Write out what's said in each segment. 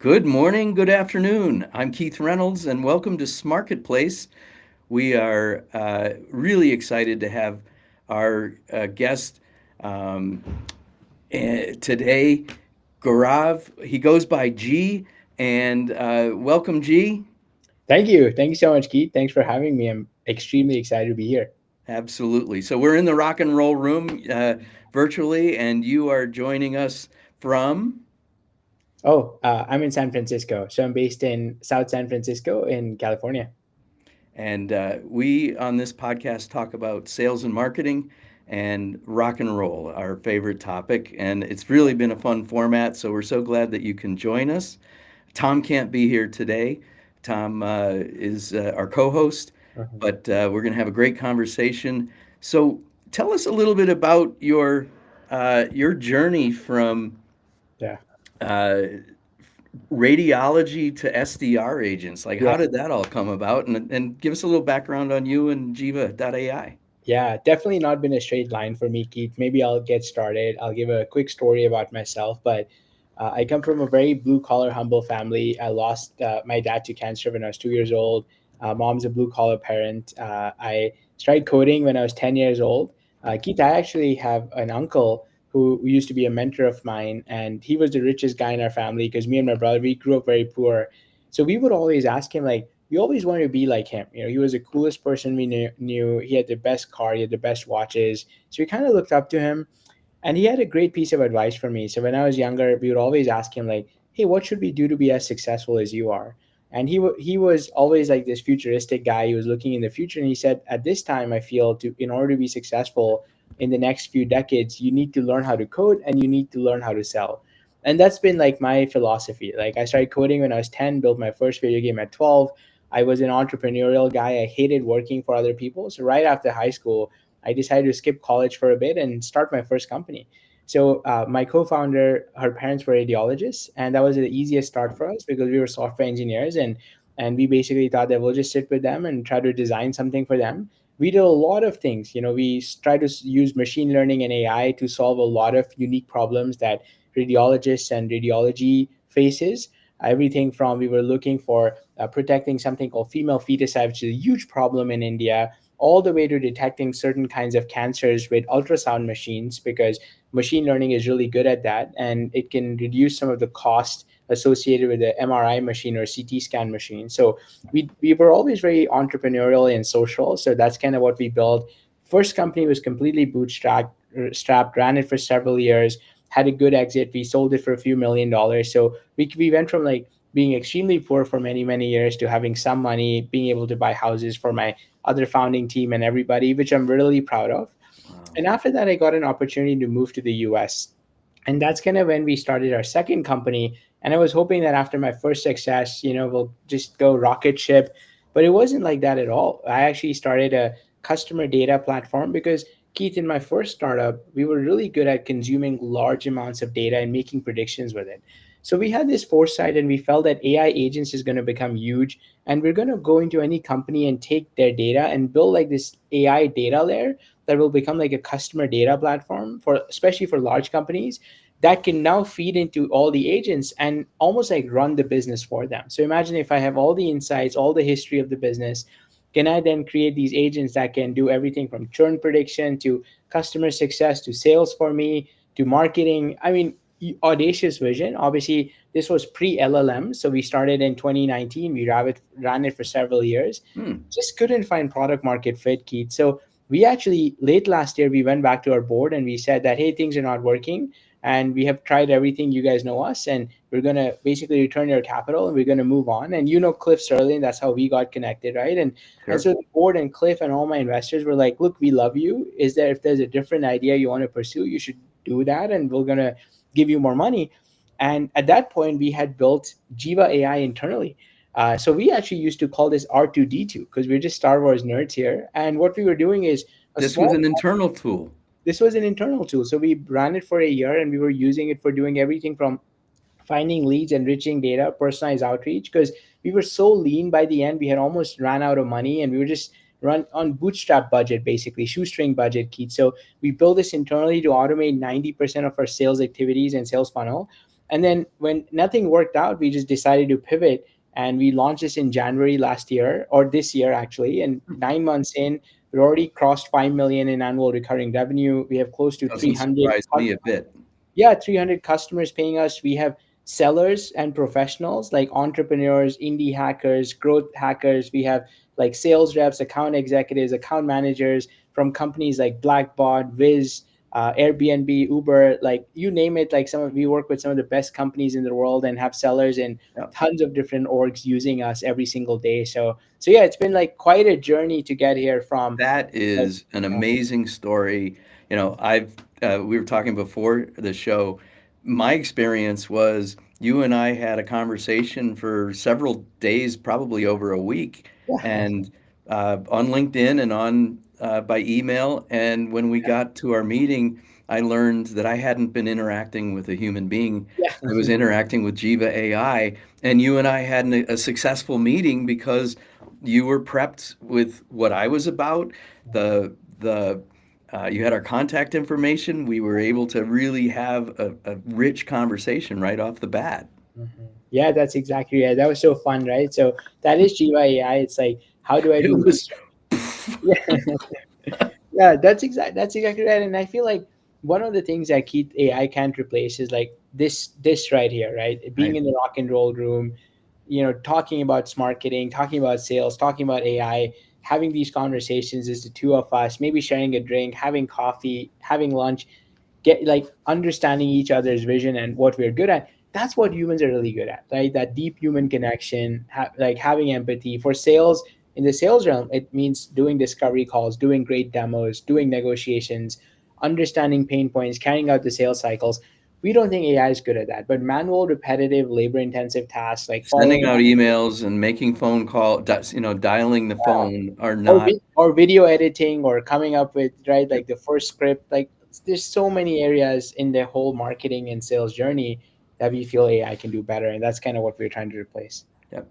Good morning, good afternoon. I'm Keith Reynolds, and welcome to SMarketPlace. We are really excited to have our guest um, today, Guarav. He goes by G, and welcome, G. Thank you. Thank you so much, Keith. Thanks for having me. I'm extremely excited to be here. Absolutely. So we're in the rock and roll room virtually, and you are joining us from. I'm in San Francisco. So I'm based in South San Francisco in California. And we on this podcast talk about sales and marketing and rock and roll, our favorite topic. And it's really been a fun format. So we're so glad that you can join us. Tom can't be here today. Tom is our co host, Mhm. but we're going to have a great conversation. So tell us a little bit about your journey from Yeah. uh, radiology to SDR agents. Like, Yeah. how did that all come about? And give us a little background on you and Jiva.ai. Yeah. Definitely not been a straight line for me, Keith. Maybe I'll get started. I'll give a quick story about myself. But I come from a very blue collar, humble family. I lost my dad to cancer when I was 2 years old. Mom's a blue collar parent. I started coding when I was 10 years old. Keith, I actually have an uncle who used to be a mentor of mine, and he was the richest guy in our family because me and my brother, we grew up very poor. So we would always ask him, like, we always wanted to be like him. He was the coolest person we knew. He had the best car, he had the best watches. So we kind of looked up to him, and he had a great piece of advice for me. So when I was younger, we would always ask him, like, "Hey, what should we do to be as successful as you are?" And he was always like this futuristic guy. He was looking in the future, and he said, "At this time, I feel to in order to be successful in the next few decades, you need to learn how to code and you need to learn how to sell." And that's been like my philosophy. Like, I started coding when I was 10, built my first video game at 12. I was an entrepreneurial guy. I hated working for other people. So right after high school, I decided to skip college for a bit and start my first company. So my co-founder, her parents were radiologists, and that was the easiest start for us because we were software engineers, and we basically thought that we'll just sit with them and try to design something for them. We did a lot of things. We tried to use machine learning and AI to solve a lot of unique problems that radiologists and radiology faces. Everything from, we were looking for protecting something called female feticide, which is a huge problem in India, all the way to detecting certain kinds of cancers with ultrasound machines, because machine learning is really good at that, and it can reduce some of the cost associated with the MRI machine or CT scan machine. So we were always very entrepreneurial and social. So that's kind of what we built. First company was completely strapped, ran it for several years, had a good exit. We sold it for a few $1 million. So we went from like being extremely poor for many, many years to having some money, being able to buy houses for my other founding team and everybody, which I'm really proud of. Wow. And after that, I got an opportunity to move to the US. And that's kind of when we started our second company. And I was hoping that after my first success, we'll just go rocket ship. But it wasn't like that at all. I actually started a customer data platform because, Keith, in my first startup, we were really good at consuming large amounts of data and making predictions with it. So we had this foresight, and we felt that AI agents is going to become huge, and we're going to go into any company and take their data and build like this AI data layer that will become like a customer data platform, for especially for large companies, that can now feed into all the agents and almost like run the business for them. So imagine if I have all the insights, all the history of the business, can I then create these agents that can do everything from churn prediction to customer success to sales for me to marketing? I mean, audacious vision. Obviously, this was pre LLM. So we started in 2019. We ran it for several years. Hmm. Just couldn't find product market fit, Keith. So we actually, late last year, we went back to our board and we said that, hey, things are not working, and we have tried everything. You guys know us, and we're going to basically return your capital, and we're going to move on. And Cliff Sterling, that's how we got connected, right? And Sure. so the board and Cliff and all my investors were like, look, we love you. If there's a different idea you want to pursue, you should do that, and we're going to give you more money. And at that point, we had built Jiva AI internally. So we actually used to call this R2D2 because we're just Star Wars nerds here. And what we were doing is a This was small. an internal tool. This was an internal tool. So we ran it for a year, and we were using it for doing everything from finding leads, enriching data, personalized outreach, because we were so lean by the end. We had almost ran out of money, and we were just run on bootstrap budget, basically shoestring budget, Keith. So we built this internally to automate 90% of our sales activities and sales funnel. And then when nothing worked out, we just decided to pivot, and we launched this in January last year, or this year actually. And 9 months in, we already crossed 5 million in annual recurring revenue. We have close to Doesn't 300, surprise me a bit. yeah, 300 customers paying us. We have sellers and professionals like entrepreneurs, indie hackers, growth hackers. We have like sales reps, account executives, account managers from companies like Blackbot, Viz, Airbnb, Uber, like you name it. Like we work with some of the best companies in the world and have sellers in Yeah. tons of different orgs using us every single day. So yeah, it's been like quite a journey to get here from That like, is an yeah, amazing story. I've we were talking before the show. My experience was you and I had a conversation for several days, probably over a week, yeah, and on LinkedIn and on by email. And when we got to our meeting, I learned that I hadn't been interacting with a human being. yeah. I was interacting with Jiva AI, and you and I had a successful meeting because you were prepped with what I was about. The You had our contact information. We were able to really have a rich conversation right off the bat. Mhm. Yeah, that's exactly right. That was so fun, right? So that is Jiva AI. It's like, how do I It do was, research? Yeah, yeah, that's exactly right. And I feel like one of the things that Keith AI can't replace is like this right here, right? Being right. in the rock and roll room, talking about marketing, talking about sales, talking about AI, having these conversations as the two of us, maybe sharing a drink, having coffee, having lunch, get like understanding each other's vision and what we're good at. That's what humans are really good at, right? That deep human connection, like having empathy. For sales, in the sales realm, it means doing discovery calls, doing great demos, doing negotiations, understanding pain points, carrying out the sales cycles. We don't think AI is good at that, but manual, repetitive, labor intensive tasks like Sending following out emails and making phone call, dialing the phone are or not. or video editing or coming up with, right, like the first script, like there's so many areas in the whole marketing and sales journey that we feel AI can do better, and that's kind of what we're trying to replace. Yep.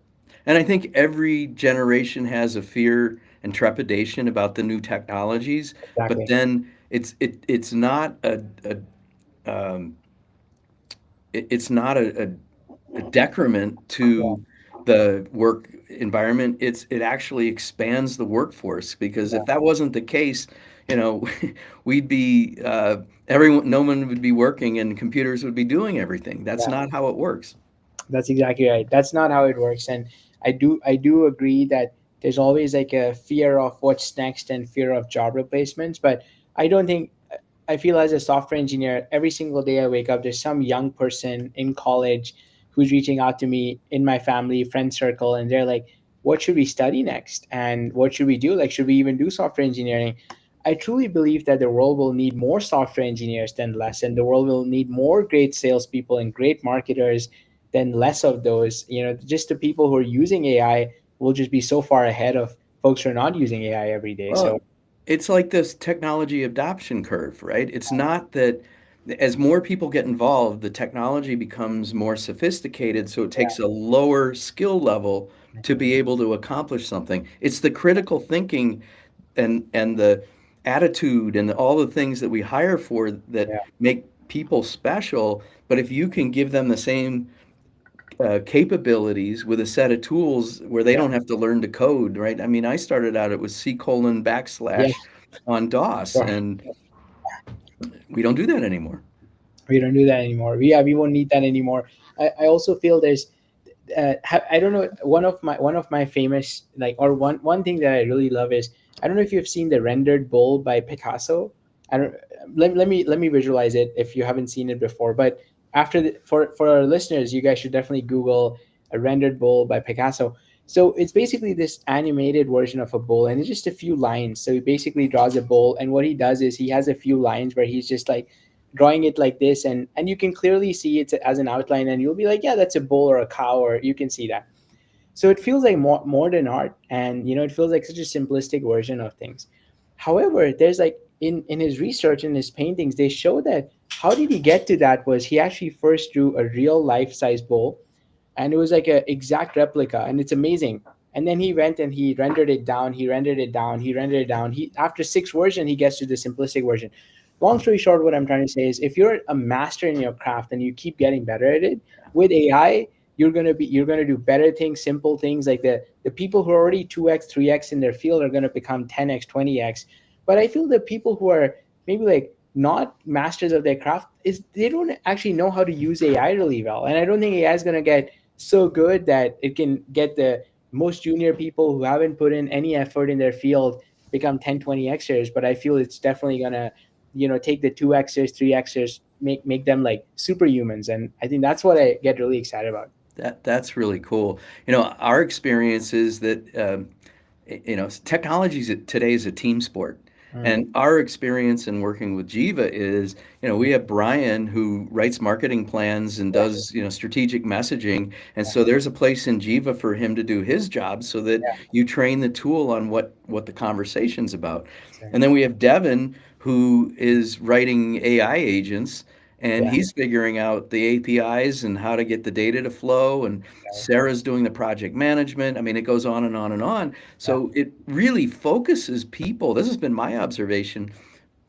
And I think every generation has a fear and trepidation about the new technologies, but Exactly. then it's not um, it's not a decrement Yeah, to the work environment. It actually expands the workforce because yeah, if that wasn't the case, you know, we'd be everyone, no one would be working and computers would be doing everything. That's yeah. not how it works. That's exactly right. That's not how it works. And I do agree that there's always like a fear of what's next and fear of job replacements. But I don't think I feel as a software engineer, every single day I wake up, there's some young person in college who's reaching out to me in my family, friend circle, and they're like, what should we study next? And what should we do? Like, should we even do software engineering? I truly believe that the world will need more software engineers than less, and the world will need more great salespeople and great marketers than less of those. Just the people who are using AI will just be so far ahead of folks who are not using AI every day. So Well, it's like this technology adoption curve, right? It's not that as more people get involved, the technology becomes more sophisticated, so it takes a lower skill level to be able to accomplish something. It's the critical thinking and the attitude and all the things that we hire for that yeah, make people special. But if you can give them the same capabilities with a set of tools where they yeah, don't have to learn to code, right? I mean, I started out it was C colon yeah. backslash on DOS, Sure. and we don't do that anymore. We don't do that anymore. We won't need that anymore. I also feel there's I don't know, one of my famous, like, or one thing that I really love is, I don't know if you've seen the rendered bull by Picasso. I don't let me visualize it if you haven't seen it before. But for our listeners, you guys should definitely Google a rendered bull by Picasso. So it's basically this animated version of a bull, and it's just a few lines. So he basically draws a bull, and what he does is he has a few lines where he's just like drawing it like this, and you can clearly see it as an outline, and you'll be like, yeah, that's a bull or a cow, or you can see that. So it feels like more modern art, and it feels like such a simplistic version of things. However, there's like in his research, in his paintings, they show that how did he get to that was he actually first drew a real life size bull, and it was like a exact replica, and it's amazing. And then he went and he rendered it down, he rendered it down, he rendered it down. He, after six version, he gets to the simplistic version. long story short, what I'm trying to say is if you're a master in your craft and you keep getting better at it, with AI, you're gonna do better things, simple things like the people who are already 2x, 3x in their field are gonna become 10x, 20x. But I feel the people who are maybe like not masters of their craft is they don't actually know how to use AI really well. And I don't think AI is gonna get so good that it can get the most junior people who haven't put in any effort in their field become 10, 20xers. But I feel it's definitely gonna, take the 2xers, 3xers, make them like superhumans. And I think that's what I get really excited about. That's really cool. Our experience is that technology today is a team sport. Mm, And our experience in working with Jiva is, we have Brian who writes marketing plans and yeah, does, strategic messaging. And yeah, so there's a place in Jiva for him to do his job so that yeah, you train the tool on what the conversation's about. so, And then we have Devin who is writing AI agents and yeah, he's figuring out the APIs and how to get the data to flow. And right, Sarah's doing the project management. I mean, it goes on and on and on. yeah. So it really focuses people. This has been my observation.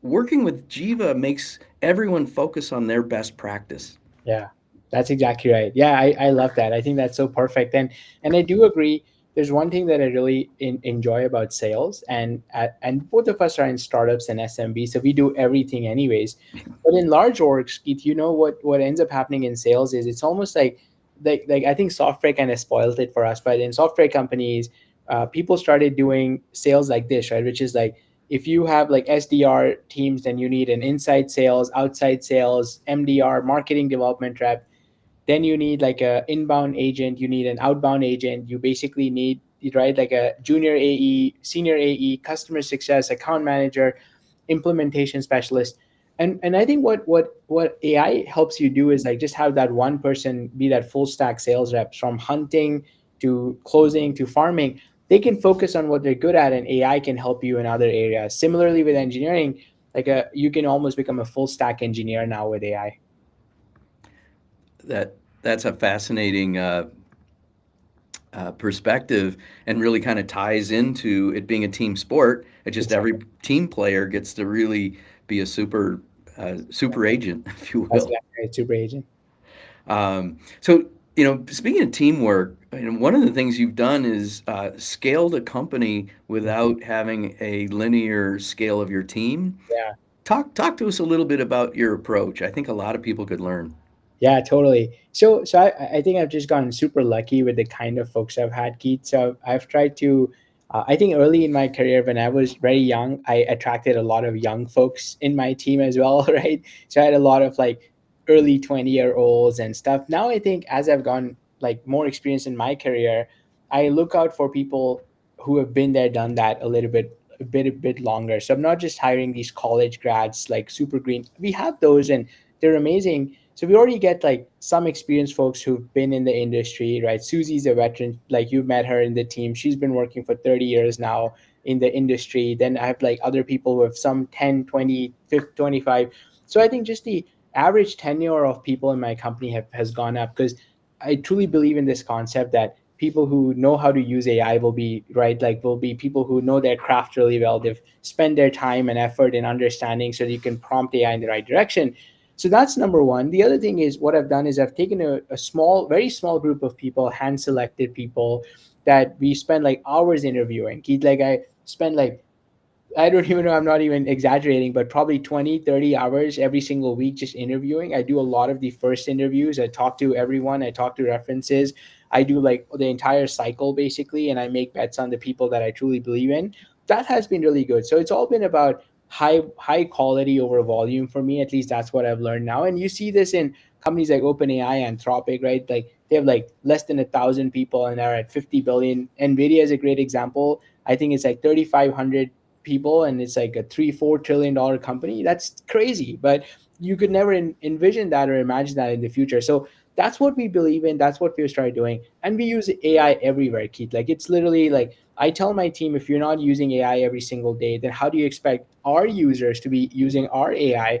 Working with Jiva makes everyone focus on their best practice. Yeah, that's exactly right. Yeah, I love that. I think that's so perfect. And I do agree. There's one thing that I really enjoy about sales, and both of us are in startups and SMB, so we do everything anyways. But in large orgs, Keith, what ends up happening in sales is it's almost like I think software kind of spoiled it for us. But in software companies, people started doing sales like this, right? Which is like if you have like SDR teams, then you need an inside sales, outside sales, MDR, marketing development rep. Then you need like a inbound agent, you need an outbound agent. You basically need, right, like a junior AE, senior AE, customer success, account manager, implementation specialist. And I think what AI helps you do is like just have that one person be that full stack sales reps from hunting to closing to farming. They can focus on what they're good at, and AI can help you in other areas. Similarly with engineering, you can almost become a full stack engineer now with AI. That's a fascinating perspective and really kind of ties into it being a team sport. It just every Exactly. team player gets to really be a super agent, if you That's will. exactly right. Super agent. So, speaking of teamwork, one of the things you've done is scaled a company without having a linear scale of your team. Yeah. Talk to us a little bit about your approach. I think a lot of people could learn. Yeah, totally. So I think I've just gotten super lucky with the kind of folks I've had, Keith. So I've tried to, I think early in my career, when I was very young, I attracted a lot of young folks in my team as well, right? So I had a lot of like early 20-year-olds and stuff. Now I think as I've gone like more experience in my career, I look out for people who have been there, done that a bit longer. So I'm not just hiring these college grads like super green. We have those and they're amazing. So we already get like some experienced folks who've been in the industry, right? Susie's a veteran, like you've met her in the team. She's been working for 30 years now in the industry. Then I have like other people who have some 10, 20, 50, 25. So I think just the average tenure of people in my company has gone up because I truly believe in this concept that people who know how to use AI will be right, like will be people who know their craft really well. They've spent their time and effort in understanding so that you can prompt AI in the right direction. So that's number one. The other thing is what I've done is I've taken a small, very small group of people, hand selected people that we spend like hours interviewing. Keith, like I spend like I don't even know, I'm not even exaggerating, but probably 20, 30 hours every single week just interviewing. I do a lot of the first interviews. I talk to everyone, I talk to references. I do like the entire cycle basically, and I make bets on the people that I truly believe in. That has been really good. So it's all been about high quality over volume for me. At least that's what I've learned now. And you see this in companies like OpenAI, Anthropic, right? Like they have like less than 1,000 people and they're at 50 billion. Nvidia is a great example. I think it's like 3,500 people and it's like a 3 4 trillion dollar company. That's crazy, but you could never envision that or imagine that in the future. So that's what we believe in, that's what we started doing, and we use AI everywhere, Keith. Like it's literally like I tell my team, if you're not using AI every single day, then how do you expect our users to be using our AI?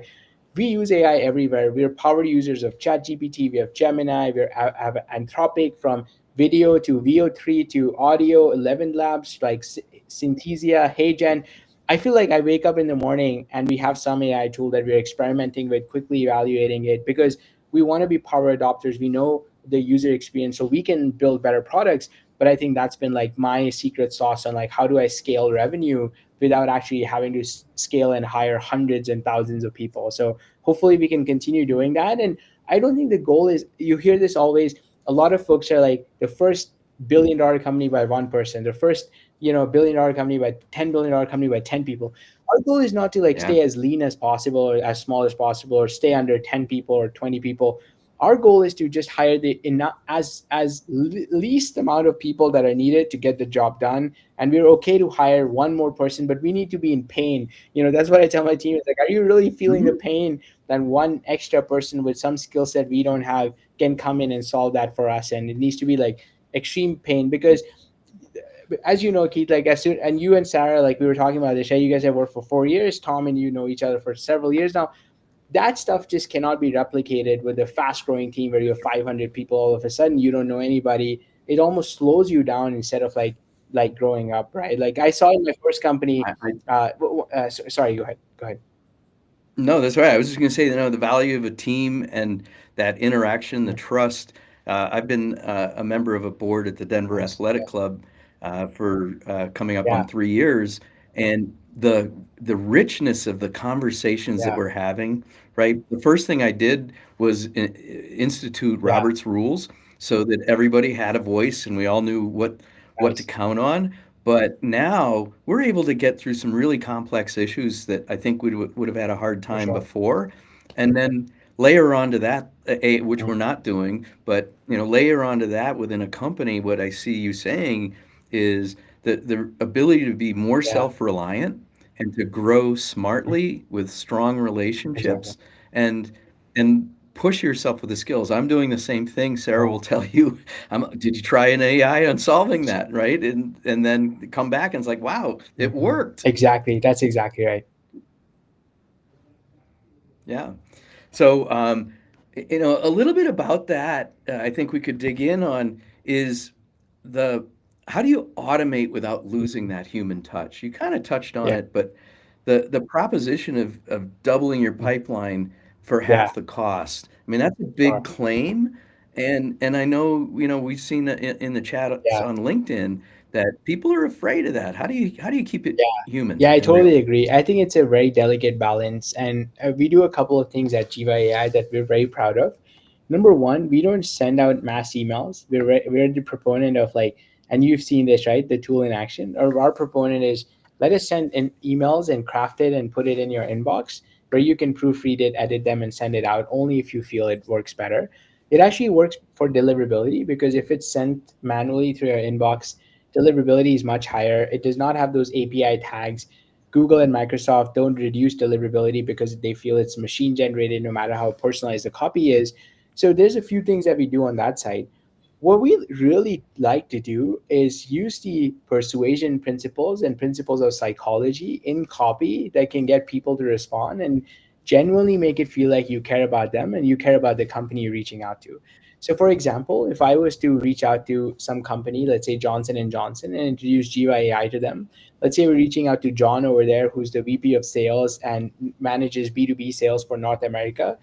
We use AI everywhere. We're power users of ChatGPT. We have Gemini. We have Anthropic, from video to VO3 to audio, 11 Labs like Synthesia, HeyGen. I feel like I wake up in the morning and we have some AI tool that we're experimenting with, quickly evaluating it, because we want to be power adopters. We know the user experience so we can build better products. But I think that's been like my secret sauce on like how do I scale revenue without actually having to scale and hire hundreds and thousands of people. So hopefully we can continue doing that. And I don't think the goal is, you hear this always, a lot of folks are like the first billion-dollar company by one person, the first billion-dollar company by $10 billion company by 10 people. Our goal is not to like Yeah. stay as lean as possible or as small as possible or stay under 10 people or 20 people. Our goal is to just hire the enough as least amount of people that are needed to get the job done. And we're okay to hire one more person, but we need to be in pain. That's what I tell my team. It's like, are you really feeling the Mhm. pain that one extra person with some skill set we don't have can come in and solve that for us? And it needs to be like extreme pain, because as you know, Keith, like as soon, and you and Sarah, like we were talking about this, right? You guys have worked for 4 years. Tom and you know each other for several years now. That stuff just cannot be replicated with a fast growing team where you have 500 people. All of a sudden, you don't know anybody. It almost slows you down instead of like growing up, right? Like I saw in my first company. I Sorry, go ahead. Go ahead. No, that's right. I was just gonna say, the value of a team and that interaction, the Mhm. trust. I've been a member of a board at the Denver Nice. Athletic Club for coming up Yeah. on 3 years, and the richness of the conversations that Yeah. we're having. Right, the first thing I did was institute Yeah. Robert's rules so that everybody had a voice and we all knew what to Nice. count on. But now we're able to get through some really complex issues that I think we would have had a hard For time sure. before. And then layer onto that, which Mhm. we're not doing, but layer onto that within a company, what I see you saying is the ability to be more Yeah. self-reliant and to grow Mhm. smartly with strong Exactly. relationships and and push yourself with the skills. I'm doing the same thing. Sarah Yeah. will tell you, did you try an AI on solving that, right? And then come back and it's like, wow, it Mhm. worked. Exactly. That's exactly right. Yeah. So, a little bit about that, I think we could dig in on is the how do you automate without losing Mhm. that human touch? You kind of touched on Yeah. it, but the proposition of doubling your Mhm. pipeline for Yeah. half the cost. I mean, that's a big Sure. claim, and I know, we've seen it in the chats Yeah. on LinkedIn that people are afraid of that. How do you keep it Yeah. human Yeah, I and real? totally agree. I think it's a very delicate balance, and we do a couple of things at Jiva AI that we're very proud of. Number one, we don't send out mass emails. We're the proponent of like, and you've seen this, right? The tool in action. Or our proponent is, let us send in emails and craft it and put it in your inbox where you can proofread it, edit them, and send it out only if you feel it works better. It actually works for deliverability, because if it's sent manually through your inbox, deliverability is much higher. It does not have those API tags. Google and Microsoft don't reduce deliverability because they feel it's machine generated, no matter how personalized the copy is. So there's a few things that we do on that side. What we really like to do is use the persuasion principles and principles of psychology in copy that can get people to respond and genuinely make it feel like you care about them and you care about the company you're reaching out to. So for example, if I was to reach out to some company, let's say Johnson and Johnson, and introduce Jiva AI to them, let's say we're reaching out to John over there, who's the VP of sales and manages B2B sales for North America,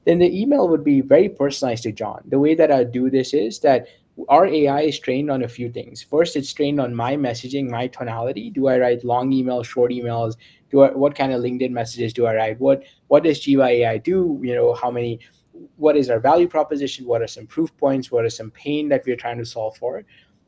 then the email would be very personalized to John. The way that I do this is that our AI is trained on a few things. First, it's trained on my messaging, my tonality. Do I write long emails, short emails? What kind of LinkedIn messages do I write? What does Jiva AI do? How many? What is our value proposition? What are some proof points? What are some pain that we're trying to solve for?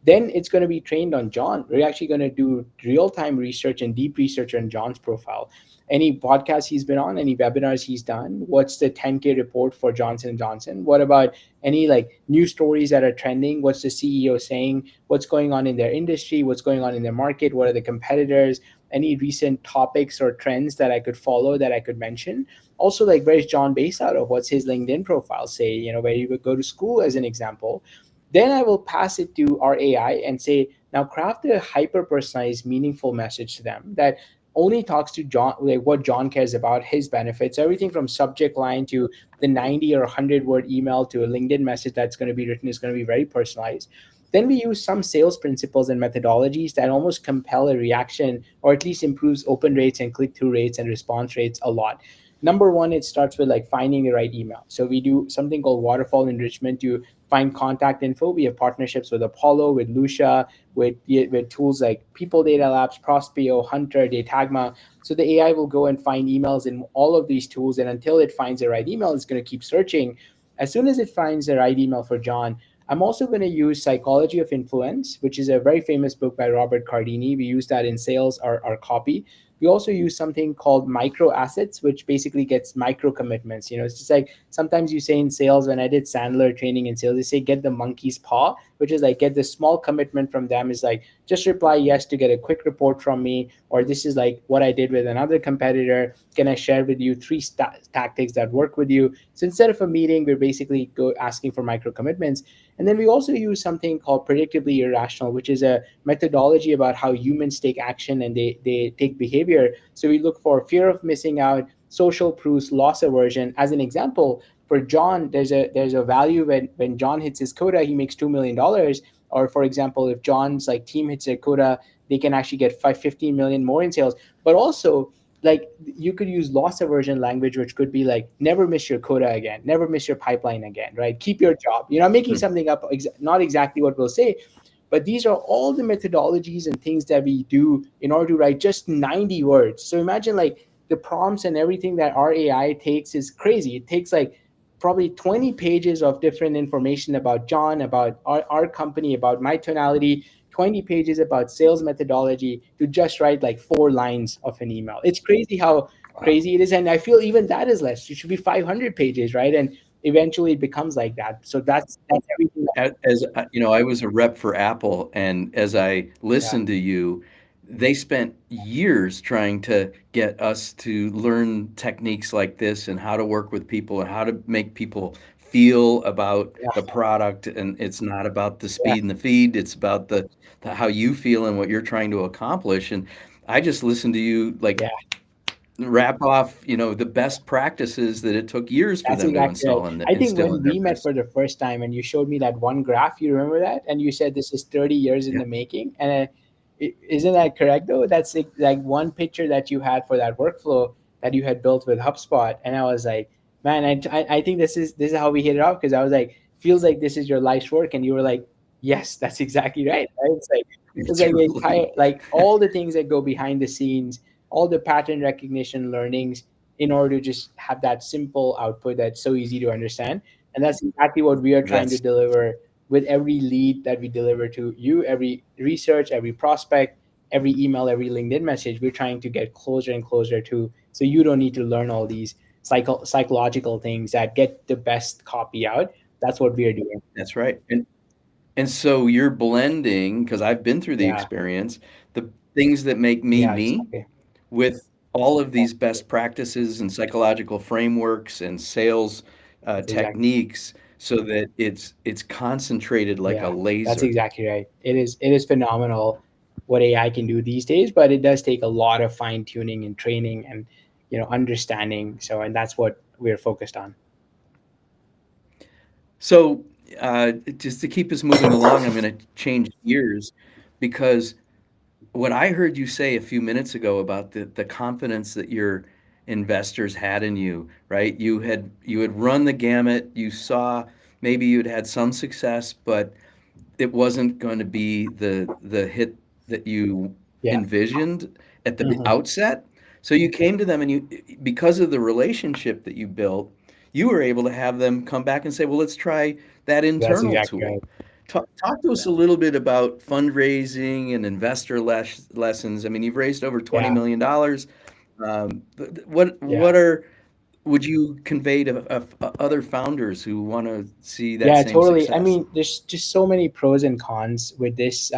Then it's going to be trained on John. We're actually going to do real time research and deep research on John's profile. Any podcasts he's been on, any webinars he's done, what's the 10K report for Johnson and Johnson? What about any like news stories that are trending? What's the CEO saying? What's going on in their industry? What's going on in their market? What are the competitors? Any recent topics or trends that I could follow that I could mention? Also, like, where's John based out of? What's his LinkedIn profile say? Where you would go to school, as an example. Then I will pass it to our AI and say, now craft a hyper personalized, meaningful message to them that only talks to John, like what John cares about, his benefits, everything from subject line to the 90 or 100 word email to a LinkedIn message that's going to be written is going to be very personalized. Then we use some sales principles and methodologies that almost compel a reaction, or at least improves open rates and click-through rates and response rates a lot. Number one, it starts with like finding the right email. So we do something called waterfall enrichment to find contact info. We have partnerships with Apollo, with Lucia, with tools like People Data Labs, Prospeo, Hunter, Datagma. So the AI will go and find emails in all of these tools, and until it finds the right email, it's going to keep searching. As soon as it finds the right email for John, I'm also going to use Psychology of Influence, which is a very famous book by Robert Cardini. We use that in sales, our copy. We also use something called micro assets, which basically gets micro commitments. It's just like sometimes you say in sales, when I did Sandler training in sales, they say get the monkey's paw, which is like get the small commitment from them, is like just reply yes to get a quick report from me, or this is like what I did with another competitor. Can I share with you three tactics that work with you? So instead of a meeting, we're basically go asking for micro commitments. And then we also use something called predictably irrational, which is a methodology about how humans take action and they take behavior. So we look for fear of missing out, social proofs, loss aversion. As an example, for John, there's a value when John hits his quota, he makes $2 million. Or for example, if John's like team hits their quota, they can actually get 15 million more in sales. But also, like, you could use loss aversion language, which could be like never miss your quota again, never miss your pipeline again, right? Keep your job. I'm making Hmm. something up, not exactly what we'll say, but these are all the methodologies and things that we do in order to write just 90 words. So imagine like the prompts and everything that our AI takes is crazy. It takes like probably 20 pages of different information about John, about our company, about my tonality, 20 pages about sales methodology to just write like 4 lines of an email. It's crazy how Wow. crazy it is. And I feel even that is less. It should be 500 pages, right? And eventually it becomes like that. So that's everything. As I was a rep for Apple, and as I Yeah. listened to you, they spent years trying to get us to learn techniques like this and how to work with people and how to make people feel about Yeah. the product. And it's not about the Yeah. speed and the feed, it's about the how you feel and what you're trying to accomplish. And I just listened to you like Yeah. rap off, the best practices that it took years for That's them to exactly right. install and I think instill when in their we met business. for the first time and you showed me that one graph, you remember that? And you said this is 30 years in Yeah. the making. And isn't that correct though? That's like one picture that you had for that workflow that you had built with HubSpot. And I was like, man, I think this is how we hit it off, because I was like, feels like this is your life's work. And you were like, yes, that's exactly right. Right? It's like the entire, Truly. like all the things that go behind the scenes, all the pattern recognition learnings, in order to just have that simple output that's so easy to understand. And that's exactly what we are trying to That's deliver with every lead that we deliver to you, every research, every prospect, every email, every LinkedIn message. We're trying to get closer and closer to, so you don't need to learn all these psychological things that get the best copy out. That's what we are doing. that's right. And so you're blending, because I've been through the Yeah. experience, the things that make me Yeah. me Exactly. with all of these Exactly. best practices and psychological frameworks and sales That's exactly. techniques so that it's concentrated like a Yeah, that's laser. exactly right. It is phenomenal what AI can do these days, but it does take a lot of fine tuning and training and understanding. So, and that's what we're focused on. So just to keep us moving along, I'm going to change gears because what I heard you say a few minutes ago about the confidence that your investors had in you, right? You had run the gamut. You saw maybe you'd had some success, but it wasn't going to be the hit that you Yeah. envisioned at the Hmm. outset. So you came to them and because of the relationship that you built, you were able to have them come back and say, well, let's try that That's internal exactly tool. right. Talk to us a little bit about fundraising and investor lessons. I mean, you've raised over $20 Yeah. million. Yeah. Would you convey to other founders who want to see that Yeah, same totally. I success? mean, there's just so many pros and cons with this,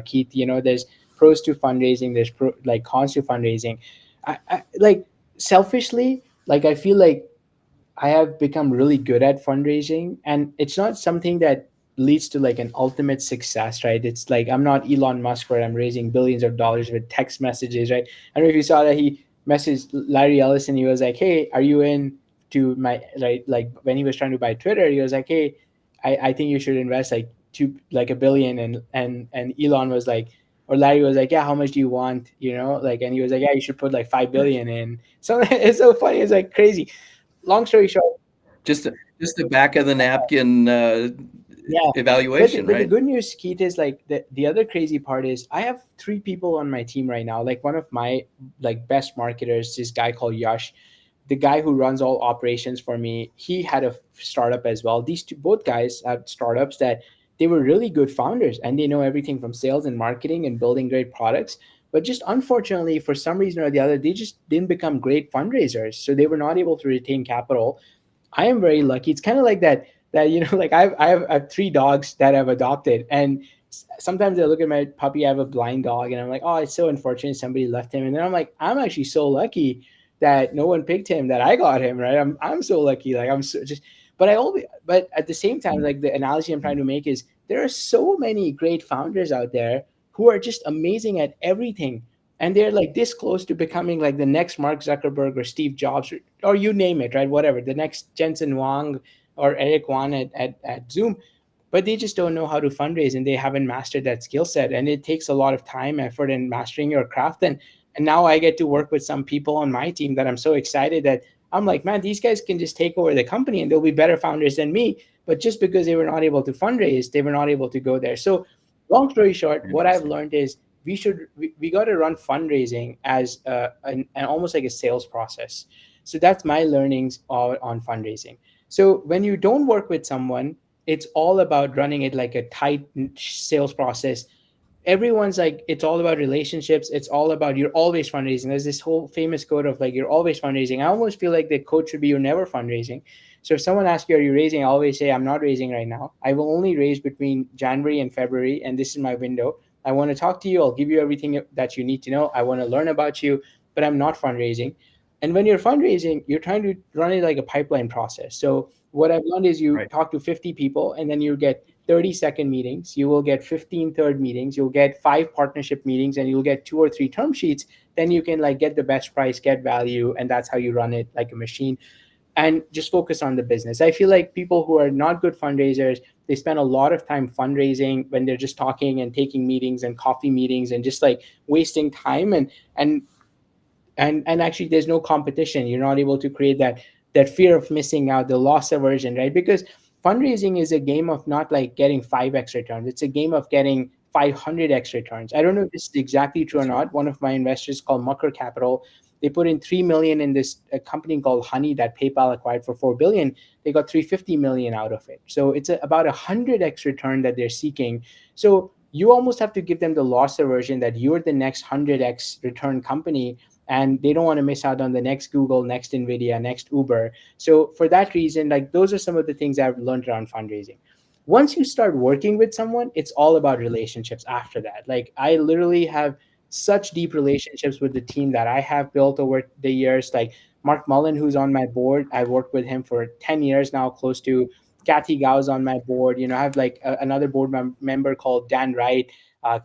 Keith. There's pros to fundraising, there's like cons to fundraising. I like, selfishly, like I feel like I have become really good at fundraising, and it's not something that leads to like an ultimate success, right? It's like I'm not Elon Musk where I'm raising billions of dollars with text messages, right? I don't know if you saw that he messaged Larry Ellison. He was like, "Hey, are you in to my," right? Like when he was trying to buy Twitter, he was like, "Hey, I think you should invest like to like a billion, and Elon was like, or Larry was like, yeah, how much do you want, like, and he was like, yeah, you should put like 5 billion in. So it's so funny, it's like crazy. Long story short, Just a back of the napkin yeah. evaluation, But the right? good news, Keith, is like the other crazy part is I have three people on my team right now. Like one of my like best marketers, this guy called Yash, the guy who runs all operations for me. He had a startup as well. These two, both guys have startups that they were really good founders, and they know everything from sales and marketing and building great products. But just unfortunately, for some reason or the other, they just didn't become great fundraisers. So they were not able to retain capital. I am very lucky. It's kind of like that like I have three dogs that I've adopted, and sometimes I look at my puppy. I have a blind dog, and I'm like, oh, it's so unfortunate somebody left him. And then I'm like, I'm actually so lucky that no one picked him, that I got him, right? I'm so lucky. Like I'm so just, but at the same time, like the analogy I'm trying to make is there are so many great founders out there who are just amazing at everything, and they're like this close to becoming like the next Mark Zuckerberg or Steve Jobs, or you name it, right? Whatever, the next Jensen Wang or Eric Wan at Zoom, but they just don't know how to fundraise, and they haven't mastered that skill set. And it takes a lot of time, effort, and mastering your craft. And now I get to work with some people on my team that I'm so excited that I'm like, man, these guys can just take over the company and they'll be better founders than me. But just because they were not able to fundraise, they were not able to go there. So long story short, what I've Interesting. learned is we got to run fundraising as an almost like a sales process. So that's my learnings on fundraising. So when you don't work with someone, it's all about running it like a tight sales process. Everyone's like, it's all about relationships, it's all about, you're always fundraising. There's this whole famous quote of like, you're always fundraising. I almost feel like the quote should be, you're never fundraising. So if someone asks you, are you raising, I always say, I'm not raising right now. I will only raise between January and February, and this is my window. I want to talk to you, I'll give you everything that you need to know, I want to learn about you, but I'm not fundraising. And when you're fundraising, you're trying to run it like a pipeline process. So what I've learned is you Right. talk to 50 people, and then you get 30-second meetings, you will get 15 third meetings, you'll get 5 partnership meetings, and you'll get 2 or 3 term sheets. Then you can like get the best price, get value, and that's how you run it like a machine, and just focus on the business. I feel like people who are not good fundraisers, they spend a lot of time fundraising when they're just talking and taking meetings and coffee meetings and just like wasting time, and and actually there's no competition. You're not able to create that fear of missing out, the loss aversion, right? Because fundraising is a game of not like getting 5x returns, it's a game of getting 500x returns. I don't know if this is exactly true or That's right. not. One of my investors called Mucker Capital, they put in 3 million in this a company called Honey that PayPal acquired for 4 billion. They got 350 million out of it. So it's about 100x return that they're seeking. So you almost have to give them the loss aversion that you're the next 100x return company, and they don't want to miss out on the next Google, next Nvidia, next Uber. So for that reason, like those are some of the things I've learned around fundraising. Once you start working with someone, it's all about relationships after that. Like I literally have such deep relationships with the team that I have built over the years. Like Mark Mullen, who's on my board, I've worked with him for 10 years now, close to. Kathy Gao's on my board. I have like another board member called Dan Wright.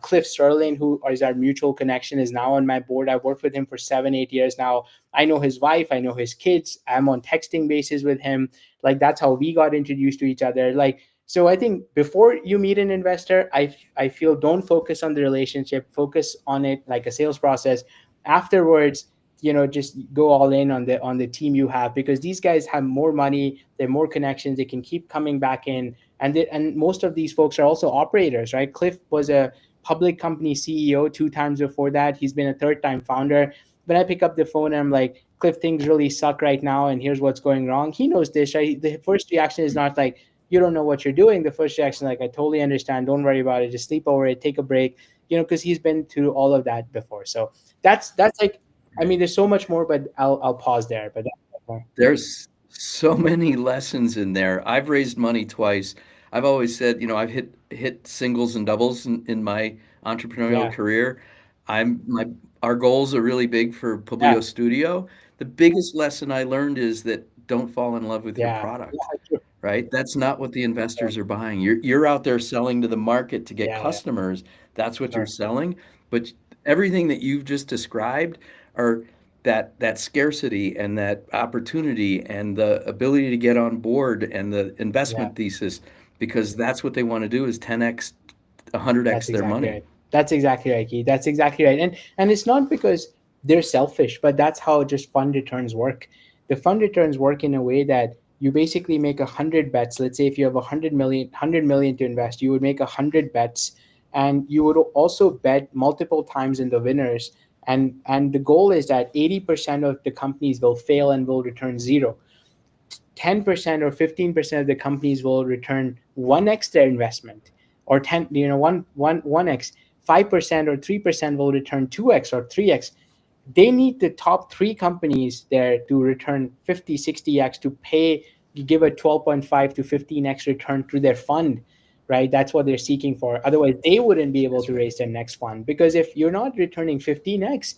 Cliff Sterling, who is our mutual connection, is now on my board. I've worked with him for 7, 8 years now. I know his wife, I know his kids. I'm on texting basis with him. Like that's how we got introduced to each other. Like so, I think before you meet an investor, I feel don't focus on the relationship. Focus on it like a sales process. Afterwards, just go all in on the team you have, because these guys have more money, they're more connections, they can keep coming back in, and most of these folks are also operators, right? Cliff was a public company CEO 2 times before that. He's been a third-time founder. When I pick up the phone and I'm like, Cliff, things really suck right now, and here's what's going wrong. He knows this, right? The first reaction is not like, you don't know what you're doing. The first reaction, like, I totally understand. Don't worry about it. Just sleep over it. Take a break. Because he's been through all of that before. So that's like, I mean, there's so much more, but I'll pause there. But that's There's so many lessons in there. I've raised money twice. I've always said, I've hit singles and doubles in my entrepreneurial yeah, career. Our goals are really big for yeah, Publio Studio. The biggest lesson I learned is that don't fall in love with your yeah, product, yeah, right? That's not what the investors are buying. You're out there selling to the market to get yeah, yeah, customers. That's what you're sure, selling. But everything that you've just described are that scarcity and that opportunity and the ability to get on board and the yeah, investment thesis. because that's what they want to do is 10x, 100x That's their exactly money. right. That's exactly right, Keith. That's exactly right. And it's not because they're selfish, but that's how just fund returns work. The fund returns work in a way that you basically make 100 bets. Let's say if you have 100 million to invest, you would make 100 bets, and you would also bet multiple times in the winners. And the goal is that 80% of the companies will fail and will return zero. 10% or 15% of the companies will return 1x their investment, or 10, 1x. 5% or 3% will return 2x or 3x. They need the top three companies there to return 50, 60x to pay, give a 12.5 to 15x return to their fund, right? That's what they're seeking for. Otherwise, they wouldn't be able That's to right. raise their next fund, because if you're not returning 15x,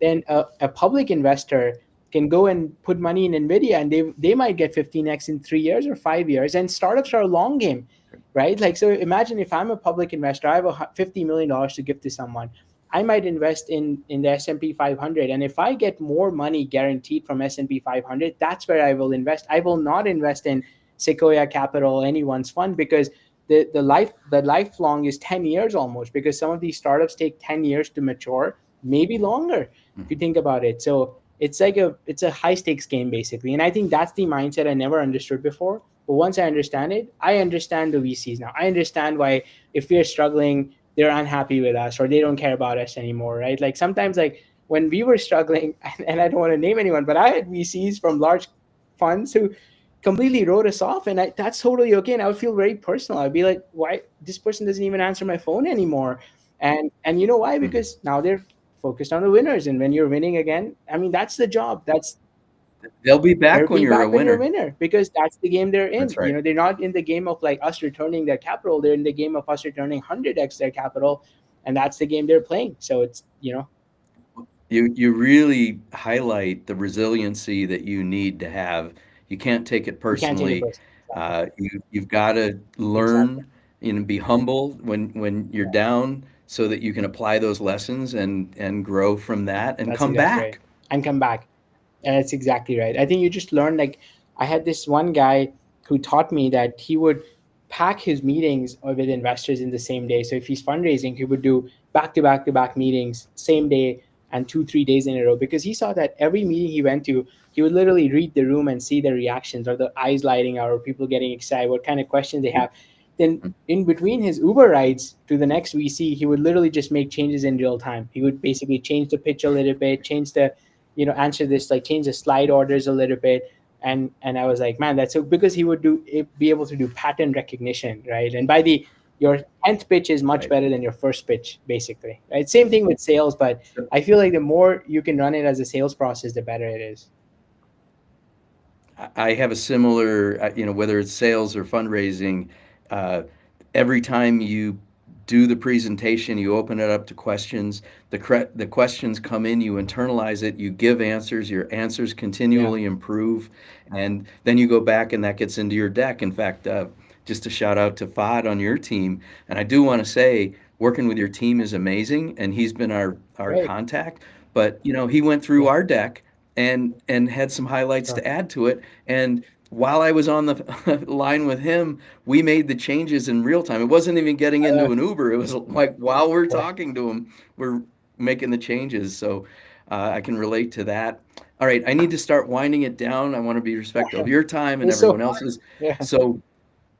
then a public investor can go and put money in Nvidia, and they might get 15x in 3 years or 5 years. And startups are a long game, right? Like, so imagine if I'm a public investor, I have $50 million to give to someone. I might invest in the S&P 500, and if I get more money guaranteed from S&P 500, that's where I will invest. I will not invest in Sequoia Capital, anyone's fund, because the lifelong is 10 years almost, because some of these startups take 10 years to mature, maybe longer, if you Mhm. think about it. So it's a high stakes game basically, and I think that's the mindset I never understood before. But once I understand it, I understand the VCs now. I understand why, if we're struggling, they're unhappy with us, or they don't care about us anymore, right? Like sometimes, like when we were struggling, and I don't want to name anyone, but I had VCs from large funds who completely wrote us off, and that's totally okay. And I would feel very personal. I'd be like, why this person doesn't even answer my phone anymore? And you know why? Mhm. Because now they're focused on the winners, and when you're winning again, I mean, that's the job. That's They'll be they'll back when be you're a back when you're a winner. winner, because that's the game they're in. That's right. They're not in the game of like us returning their capital. They're in the game of us returning 100x their capital, and that's the game they're playing. So it's. You really highlight the resiliency that you need to have. You can't take it You can't take it personally. personally. Exactly. You've got to Exactly. learn and be humble when you're down, so that you can apply those lessons and grow from that and That's come exactly right. back. And come back. That's exactly right. I think you just learn, like, I had this one guy who taught me that he would pack his meetings with investors in the same day. So if he's fundraising, he would do back to back to back meetings, same day, and 2, 3 days in a row, because he saw that every meeting he went to, he would literally read the room and see the reactions, or the eyes lighting out, or people getting excited, what kind of questions they have. Then Mm. in between his Uber rides to the next VC, he would literally just make changes in real time. He would basically change the pitch a little bit, change the, answer this, like change the slide orders a little bit. And I was like, man, that's so, because he would be able to do pattern recognition, right? And by the your 10th pitch is much Right. better than your first pitch, basically, right? Same thing with sales, but So I feel like the more you can run it as a sales process, the better it is. I have a similar, whether it's sales or fundraising, uh, every time you do the presentation, you open it up to questions. The questions come in, you internalize it, you give answers, your answers Yeah. continually improve, and then you go back and that gets into your deck. In fact, just a shout out to Fad on your team. And I do want to say, working with your team is amazing, and he's been our Great. contact. But he went through Yeah. our deck and had some highlights to Perfect. add to it. And while I was on the line with him, we made the changes in real time. It wasn't even getting Uh, into an Uber. It was like while we're yeah. talking to him, we're making the changes. So I can relate to that. All right, I need to start winding it down. I want to be respectful of your time It and was so everyone fun. else's. Yeah. So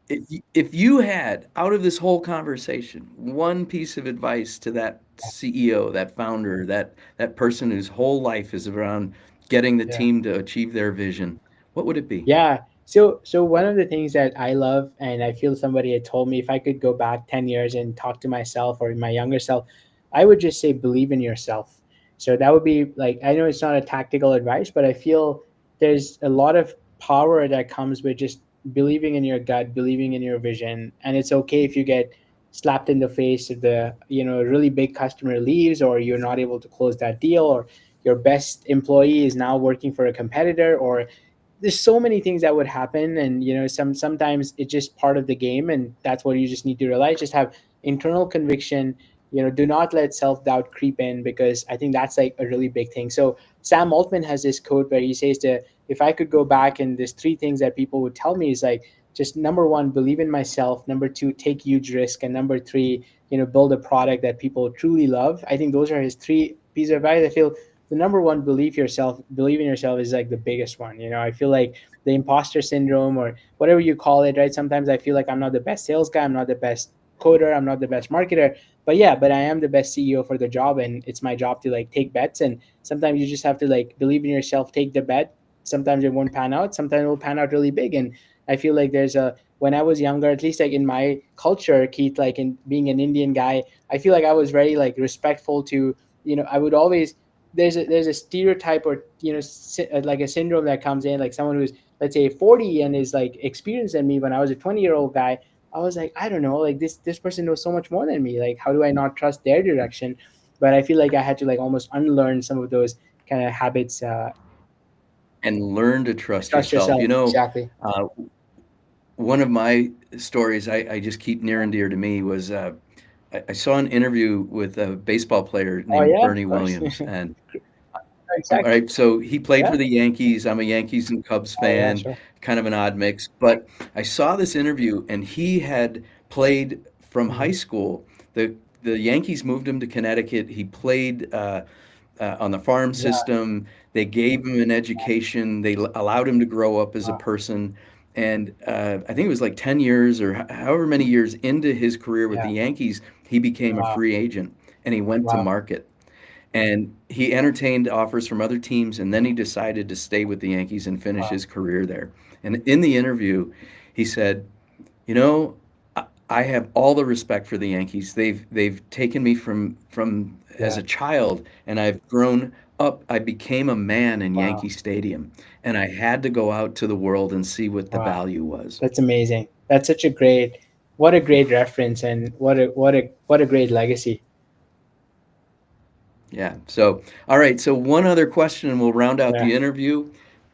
if you had, out of this whole conversation, one piece of advice to that CEO, that founder, that person whose whole life is around getting the Yeah. team to achieve their vision, what would it be? Yeah. So one of the things that I love, and I feel somebody had told me, if I could go back 10 years and talk to myself or my younger self, I would just say believe in yourself. So that would be like, I know it's not a tactical advice, but I feel there's a lot of power that comes with just believing in your gut, believing in your vision. And it's okay if you get slapped in the face if the, really big customer leaves, or you're not able to close that deal, or your best employee is now working for a competitor, or there's so many things that would happen. And sometimes it's just part of the game, and that's what you just need to realize. Just have internal conviction. Do not let self-doubt creep in, because I think that's like a really big thing. So Sam Altman has this quote where he says that if I could go back, and there's three things that people would tell me, is like, just number one, believe in myself. Number two, take huge risk. And number three, build a product that people truly love. I think those are his three pieces of advice. I feel the number one, believe in yourself, is like the biggest one. I feel like the imposter syndrome, or whatever you call it, right? Sometimes I feel like I'm not the best sales guy, I'm not the best coder, I'm not the best marketer, but yeah, but I am the best CEO for the job, and it's my job to like take bets. And sometimes you just have to like believe in yourself, take the bet. Sometimes it won't pan out, sometimes it will pan out really big. And I feel like there's a when I was younger, at least like in my culture, Keith, like in being an Indian guy, I feel like I was very like respectful to, I would always, there's a stereotype, or like a syndrome that comes in, like someone who's, let's say, 40 and is like experienced than me. When I was a 20-year-old guy, I was like, I don't know, like this person knows so much more than me. Like, how do I not trust their direction? But I feel like I had to like almost unlearn some of those kind of habits. And learn to trust Trust yourself. yourself, exactly. Uh, one of my stories I just keep near and dear to me was I saw an interview with a baseball player Oh named yeah, of Bernie course. Williams, and all Exactly. right, so he played Yeah. for the Yankees. I'm a Yankees and Cubs Oh yeah, fan, sure. kind of an odd mix. But I saw this interview, and he had played from high Hmm. school. The Yankees moved him to Connecticut. He played on the farm Yeah. system. They gave him an education. They allowed him to grow up as a Wow. person. And I think it was like 10 years or however many years into his career with Yeah. the Yankees, he became a Wow. free agent and he went to Wow. market. And he entertained offers from other teams, and then he decided to stay with the Yankees and finish Wow. his career there. And in the interview, he said, "You know, I have all the respect for the Yankees. They've taken me from as Yeah. a child, and I've grown up. I became a man in Wow. Yankee Stadium, and I had to go out to the world and see what the Wow. value was." That's amazing. That's such a great, what a great reference, and what a great legacy. Yeah. So, all right. So one other question, and we'll round out Yeah. the interview.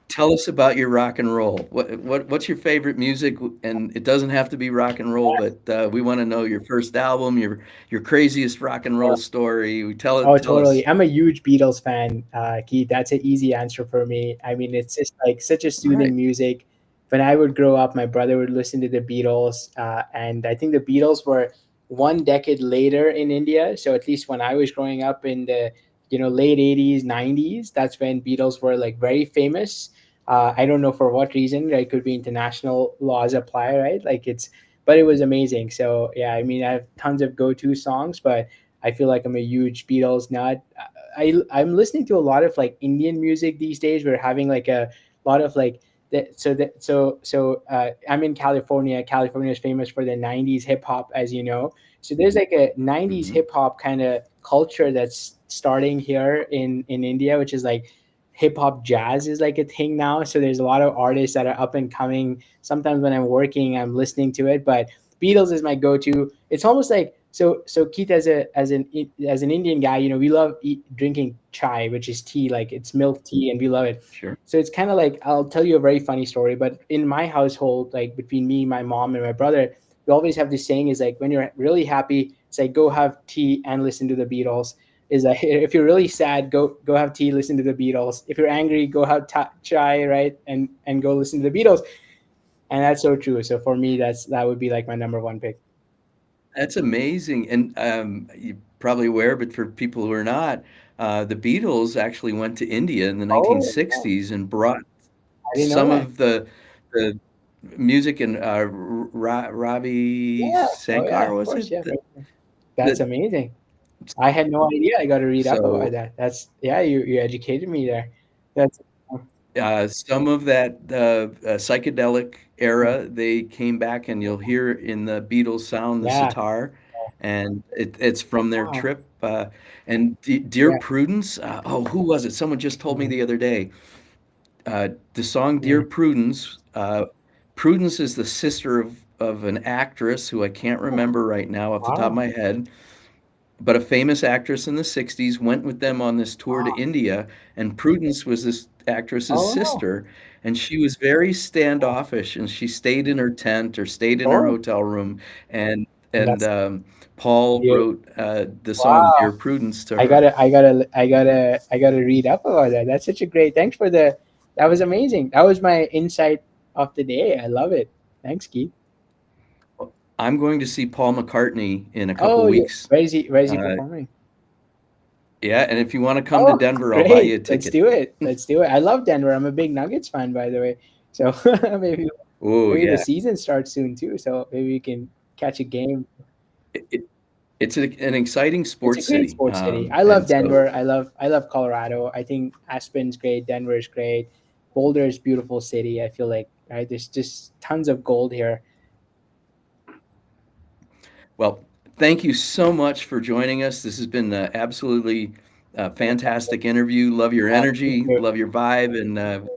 Tell us about your rock and roll. What's your favorite music? And it doesn't have to be rock and roll, but we want to know your first album, your craziest rock and roll story. We tell it. Oh, Tell us. totally. I'm a huge Beatles fan, Keith. That's an easy answer for me. I mean, it's just like such a All right. soothing music. When I would grow up, my brother would listen to the Beatles, and I think the Beatles were one decade later in India. So at least when I was growing up in the late '80s, '90s, that's when Beatles were like very famous. I don't know for what reason. Right? It could be international laws apply, right? Like but it was amazing. So yeah, I mean, I have tons of go-to songs, but I feel like I'm a huge Beatles nut. I'm listening to a lot of like Indian music these days. We're having like a lot of like I'm in California. California is famous for the '90s hip hop, as you know. So there's like a '90s Hmm. hip hop kind of culture that's starting here in India, which is like hip hop jazz is like a thing now. So there's a lot of artists that are up and coming. Sometimes when I'm working, I'm listening to it, but Beatles is my go-to. It's almost like so Keith, as an Indian guy, we love drinking chai, which is tea, like it's milk tea, and we love it. Sure. So it's kind of like, I'll tell you a very funny story, but in my household, like between me, my mom, and my brother, we always have this saying is like, when you're really happy, it's like go have tea and listen to the Beatles. Is like, if you're really sad, go have tea, listen to the Beatles. If you're angry, go have chai, right, and go listen to the Beatles. And that's so true. So for me, that would be like my number one pick. That's amazing. And you're probably aware, but for people who are not, the Beatles actually went to India in the Oh, yeah. 1960s and brought I didn't know some that. of the music and Ravi Yeah. Oh, yeah. Shankar, Of was course. it? Yeah. That's The, amazing. I had no idea. I got to read up about so that. That's yeah. You educated me there. That's some of that psychedelic era, they came back, and you'll hear in the Beatles sound the yeah. sitar, and it's from their Wow. trip. And Dear Yeah. Prudence, oh, who was it? Someone just told me Mhm. the other day. The song Dear Mhm. Prudence, Prudence is the sister of an actress who I can't remember right now off the top of Wow. my head, but a famous actress in the 60s went with them on this tour to Wow. India, and Prudence was this actress's Oh wow. sister, and she was very standoffish, and she stayed in her tent or stayed in her Oh, hotel room, and and and that's Paul you. wrote the song Wow. Dear Prudence to I her. gotta, I gotta, I gotta, I gotta read up about that. That's such a great. Thanks for the. That was amazing. That was my insight of the day. I love it. Thanks, Keith. I'm going to see Paul McCartney in a couple Oh, yeah. weeks. Where is he Uh, performing? yeah, and if you want to come to Oh, Denver, I'll buy you a great. Let's ticket. do it. Let's do it. I love Denver. I'm a big Nuggets fan, by the way. So maybe Oh, maybe the yeah. season starts soon too. So maybe we can catch a game. It, it, it's an exciting It's a sports great city. sports city. I love And so Denver. I love Colorado. I think Aspen's great. Denver is great. Boulder is beautiful city. I feel like right. There's just tons of gold here. Well, thank you so much for joining us. This has been absolutely fantastic interview. Love your Thank energy, you. love your vibe, and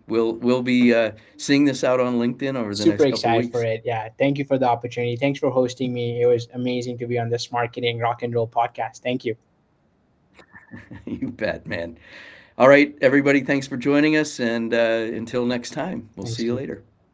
we'll be seeing this out on LinkedIn over the Super next couple excited for weeks. it. Yeah. Thank you for the opportunity. Thanks for hosting me. It was amazing to be on this marketing rock and roll podcast. Thank you. You bet, man. All right, everybody, thanks for joining us, and until next time, we'll Thanks, see you Keith. later.